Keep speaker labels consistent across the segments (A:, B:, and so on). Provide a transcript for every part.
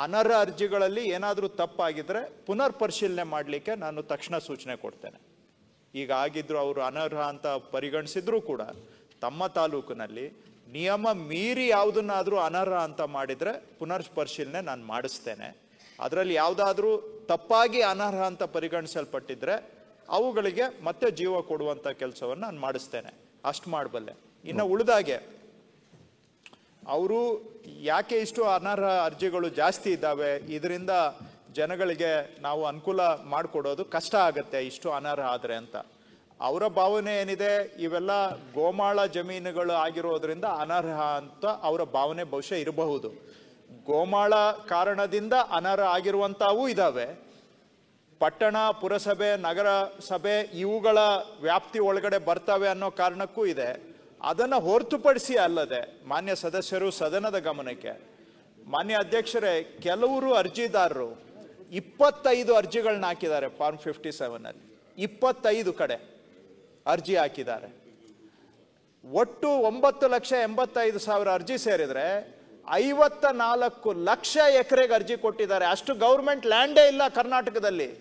A: ಅನರ್ಹ ಅರ್ಜಿಗಳಲ್ಲಿ ಏನಾದರೂ ತಪ್ಪಾಗಿದ್ರೆ ಪುನರ್ ಪರಿಶೀಲನೆ ಮಾಡಲಿಕ್ಕೆ ನಾನು ತಕ್ಷಣ ಸೂಚನೆ ಕೊಡ್ತೇನೆ. ಈಗ ಆಗಿದ್ರು ಅವರು ಅನರ್ಹ ಅಂತ ಪರಿಗಣಿಸಿದ್ರು ಕೂಡ ತಮ್ಮ ತಾಲೂಕಿನಲ್ಲಿ ನಿಯಮ ಮೀರಿ ಯಾವುದನ್ನಾದರೂ ಅನರ್ಹ ಅಂತ ಮಾಡಿದರೆ ಪುನರ್ ಪರಿಶೀಲನೆ ನಾನು ಮಾಡಿಸ್ತೇನೆ. ಅದರಲ್ಲಿ ಯಾವುದಾದ್ರೂ ತಪ್ಪಾಗಿ ಅನರ್ಹ ಅಂತ ಪರಿಗಣಿಸಲ್ಪಟ್ಟಿದ್ರೆ ಅವುಗಳಿಗೆ ಮತ್ತೆ ಜೀವ ಕೊಡುವಂಥ ಕೆಲಸವನ್ನು ನಾನು ಮಾಡಿಸ್ತೇನೆ. ಅಷ್ಟು ಮಾಡಬಲ್ಲೆ. ಇನ್ನು ಉಳಿದಾಗೆ ಅವರು ಯಾಕೆ ಇಷ್ಟು ಅನರ್ಹ ಅರ್ಜಿಗಳು ಜಾಸ್ತಿ ಇದ್ದಾವೆ, ಇದರಿಂದ ಜನಗಳಿಗೆ ನಾವು ಅನುಕೂಲ ಮಾಡಿಕೊಡೋದು ಕಷ್ಟ ಆಗುತ್ತೆ ಇಷ್ಟು ಅನರ್ಹ ಆದರೆ ಅಂತ ಅವರ ಭಾವನೆ ಏನಿದೆ, ಇವೆಲ್ಲ ಗೋಮಾಳ ಜಮೀನುಗಳು ಆಗಿರೋದ್ರಿಂದ ಅನರ್ಹ ಅಂತ ಅವರ ಭಾವನೆ ಬಹುಶಃ ಇರಬಹುದು. ಗೋಮಾಳ ಕಾರಣದಿಂದ ಅನರ್ಹ ಆಗಿರುವಂಥವೂ ಇದ್ದಾವೆ. ಪಟ್ಟಣ, ಪುರಸಭೆ, ನಗರ ಸಭೆ ಇವುಗಳ ವ್ಯಾಪ್ತಿ ಒಳಗಡೆ ಬರ್ತವೆ ಅನ್ನೋ ಕಾರಣಕ್ಕೂ ಇದೆ. ಅದನ್ನು ಹೊರತುಪಡಿಸಿ ಅಲ್ಲದೆ ಮಾನ್ಯ ಸದಸ್ಯರು ಸದನದ ಗಮನಕ್ಕೆ, ಮಾನ್ಯ ಅಧ್ಯಕ್ಷರೇ, ಕೆಲವರು ಅರ್ಜಿದಾರರು 25 ಅರ್ಜಿಗಳನ್ನ ಹಾಕಿದ್ದಾರೆ. ಫಾರ್ಮ್ 57ನಲ್ಲಿ 25 ಕಡೆ ಅರ್ಜಿ ಹಾಕಿದ್ದಾರೆ. ಒಟ್ಟು 9,85,000 ಅರ್ಜಿ ಸೇರಿದ್ರೆ 54 ಲಕ್ಷ ಎಕರೆಗೆ ಅರ್ಜಿ ಕೊಟ್ಟಿದ್ದಾರೆ. ಅಷ್ಟು ಗೌರ್ಮೆಂಟ್ ಲ್ಯಾಂಡೇ ಇಲ್ಲ ಕರ್ನಾಟಕದಲ್ಲಿ,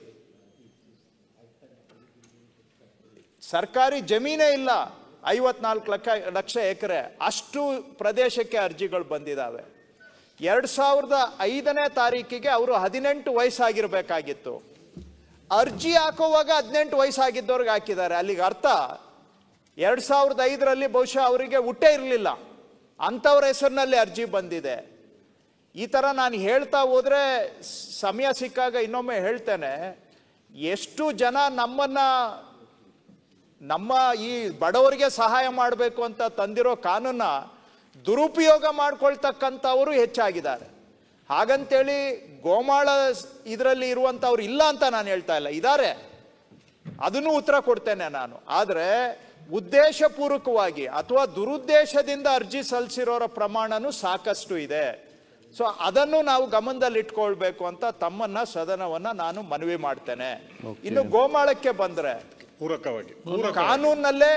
A: ಸರ್ಕಾರಿ ಜಮೀನೇ ಇಲ್ಲ. 54 ಲಕ್ಷ ಎಕರೆ ಅಷ್ಟು ಪ್ರದೇಶಕ್ಕೆ ಅರ್ಜಿಗಳು ಬಂದಿದ್ದಾವೆ. 2005ನೇ ತಾರೀಕಿಗೆ ಅವರು 18 ವಯಸ್ಸಾಗಿರ್ಬೇಕಾಗಿತ್ತು. ಅರ್ಜಿ ಹಾಕುವಾಗ 18 ವಯಸ್ಸಾಗಿದ್ದವ್ರಿಗೆ ಹಾಕಿದ್ದಾರೆ. ಅಲ್ಲಿಗೆ ಅರ್ಥ 2005ರಲ್ಲಿ ಬಹುಶಃ ಅವರಿಗೆ ಹುಟ್ಟೇ ಇರಲಿಲ್ಲ, ಅಂಥವ್ರ ಹೆಸರಿನಲ್ಲಿ ಅರ್ಜಿ ಬಂದಿದೆ. ಈ ಥರ ನಾನು ಹೇಳ್ತಾ ಹೋದರೆ ಸಮಯ ಸಿಕ್ಕಾಗ ಇನ್ನೊಮ್ಮೆ ಹೇಳ್ತೇನೆ, ಎಷ್ಟು ಜನ ನಮ್ಮ ಈ ಬಡವರಿಗೆ ಸಹಾಯ ಮಾಡಬೇಕು ಅಂತ ತಂದಿರೋ ಕಾನೂನ ದುರುಪಯೋಗ ಮಾಡ್ಕೊಳ್ತಕ್ಕಂಥವರು ಹೆಚ್ಚಾಗಿದ್ದಾರೆ. ಹಾಗಂತೇಳಿ ಗೋಮಾಳ ಇದರಲ್ಲಿ ಇರುವಂಥವ್ರು ಇಲ್ಲ ಅಂತ ನಾನು ಹೇಳ್ತಾ ಇಲ್ಲ, ಇದ್ದಾರೆ, ಅದನ್ನು ಉತ್ತರ ಕೊಡ್ತೇನೆ ನಾನು. ಆದರೆ ಉದ್ದೇಶಪೂರ್ವಕವಾಗಿ ಅಥವಾ ದುರುದ್ದೇಶದಿಂದ ಅರ್ಜಿ ಸಲ್ಲಿಸಿರೋರ ಪ್ರಮಾಣನೂ ಸಾಕಷ್ಟು ಇದೆ. ಸೊ ಅದನ್ನು ನಾವು ಗಮನದಲ್ಲಿ ಇಟ್ಕೊಳ್ಬೇಕು ಅಂತ ತಮ್ಮನ್ನ ಸದನವನ್ನ ನಾನು ಮನವಿ ಮಾಡ್ತೇನೆ. ಇನ್ನು ಗೋಮಾಳಕ್ಕೆ ಬಂದ್ರೆ ಕಾನೂನಲ್ಲೇ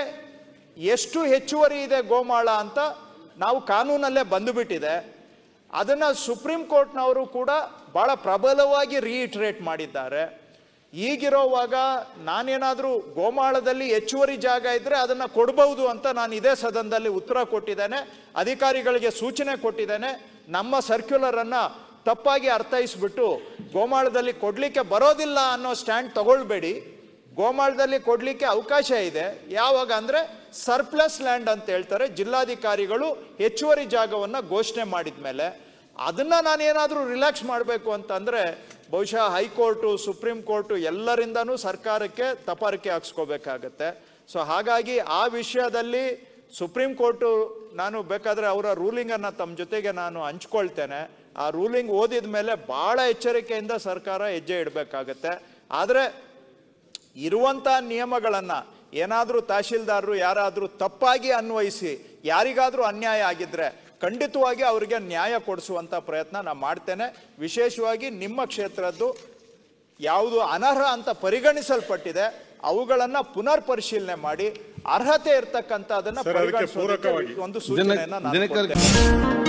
A: ಎಷ್ಟು ಹೆಚ್ಚುವರಿ ಇದೆ ಗೋಮಾಳ ಅಂತ ನಾವು ಕಾನೂನಲ್ಲೇ ಬಂದುಬಿಟ್ಟಿದೆ. ಅದನ್ನ ಸುಪ್ರೀಂ ಕೋರ್ಟ್ನವರು ಕೂಡ ಬಹಳ ಪ್ರಬಲವಾಗಿ ರೀಇಟ್ರೇಟ್ ಮಾಡಿದ್ದಾರೆ. ಈಗಿರೋವಾಗ ನಾನೇನಾದರೂ ಗೋಮಾಳದಲ್ಲಿ ಹೆಚ್ಚುವರಿ ಜಾಗ ಇದ್ರೆ ಅದನ್ನ ಕೊಡಬಹುದು ಅಂತ ನಾನು ಇದೇ ಸದನದಲ್ಲಿ ಉತ್ತರ ಕೊಟ್ಟಿದ್ದೇನೆ, ಅಧಿಕಾರಿಗಳಿಗೆ ಸೂಚನೆ ಕೊಟ್ಟಿದ್ದೇನೆ. ನಮ್ಮ ಸರ್ಕ್ಯುಲರ್ ಅನ್ನ ತಪ್ಪಾಗಿ ಅರ್ಥೈಸ್ಬಿಟ್ಟು ಗೋಮಾಳದಲ್ಲಿ ಕೊಡ್ಲಿಕ್ಕೆ ಬರೋದಿಲ್ಲ ಅನ್ನೋ ಸ್ಟ್ಯಾಂಡ್ ತಗೊಳ್ಬೇಡಿ. ಗೋಮಾಳದಲ್ಲಿ ಕೊಡ್ಲಿಕ್ಕೆ ಅವಕಾಶ ಇದೆ. ಯಾವಾಗ ಅಂದ್ರೆ ಸರ್ಪ್ಲಸ್ ಲ್ಯಾಂಡ್ ಅಂತ ಹೇಳ್ತಾರೆ, ಜಿಲ್ಲಾಧಿಕಾರಿಗಳು ಹೆಚ್ಚುವರಿ ಜಾಗವನ್ನು ಘೋಷಣೆ ಮಾಡಿದ ಮೇಲೆ. ಅದನ್ನ ನಾನೇನಾದರೂ ರಿಲ್ಯಾಕ್ಸ್ ಮಾಡಬೇಕು ಅಂತಂದ್ರೆ ಬಹುಶಃ ಹೈಕೋರ್ಟು, ಸುಪ್ರೀಂ ಕೋರ್ಟು ಎಲ್ಲರಿಂದನೂ ಸರ್ಕಾರಕ್ಕೆ ತಪಾರಿಕೆ ಹಾಕ್ಸ್ಕೋಬೇಕಾಗತ್ತೆ. ಸೊ ಹಾಗಾಗಿ ಆ ವಿಷಯದಲ್ಲಿ ಸುಪ್ರೀಂ ಕೋರ್ಟು, ನಾನು ಬೇಕಾದ್ರೆ ಅವರ ರೂಲಿಂಗನ್ನು ತಮ್ಮ ಜೊತೆಗೆ ನಾನು ಹಂಚ್ಕೊಳ್ತೇನೆ. ಆ ರೂಲಿಂಗ್ ಓದಿದ ಮೇಲೆ ಭಾಳ ಎಚ್ಚರಿಕೆಯಿಂದ ಸರ್ಕಾರ ಹೆಜ್ಜೆ ಇಡಬೇಕಾಗತ್ತೆ. ಆದರೆ ಇರುವಂಥ ನಿಯಮಗಳನ್ನು ಏನಾದರೂ ತಹಶೀಲ್ದಾರರು ಯಾರಾದರೂ ತಪ್ಪಾಗಿ ಅನ್ವಯಿಸಿ ಯಾರಿಗಾದರೂ ಅನ್ಯಾಯ ಆಗಿದ್ರೆ ಖಂಡಿತವಾಗಿ ಅವರಿಗೆ ನ್ಯಾಯ ಕೊಡಿಸುವಂಥ ಪ್ರಯತ್ನ ನಾನು ಮಾಡ್ತೇನೆ. ವಿಶೇಷವಾಗಿ ನಿಮ್ಮ ಕ್ಷೇತ್ರದ್ದು ಯಾವುದು ಅನರ್ಹ ಅಂತ ಪರಿಗಣಿಸಲ್ಪಟ್ಟಿದೆ ಅವುಗಳನ್ನು ಪುನರ್ ಪರಿಶೀಲನೆ ಮಾಡಿ ಅರ್ಹತೆ ಇರ್ತಕ್ಕಂಥ ಅದನ್ನು ಪರಿಗಣಿಸುವ ಒಂದು ಸೂಚನೆಯನ್ನು ನಾನು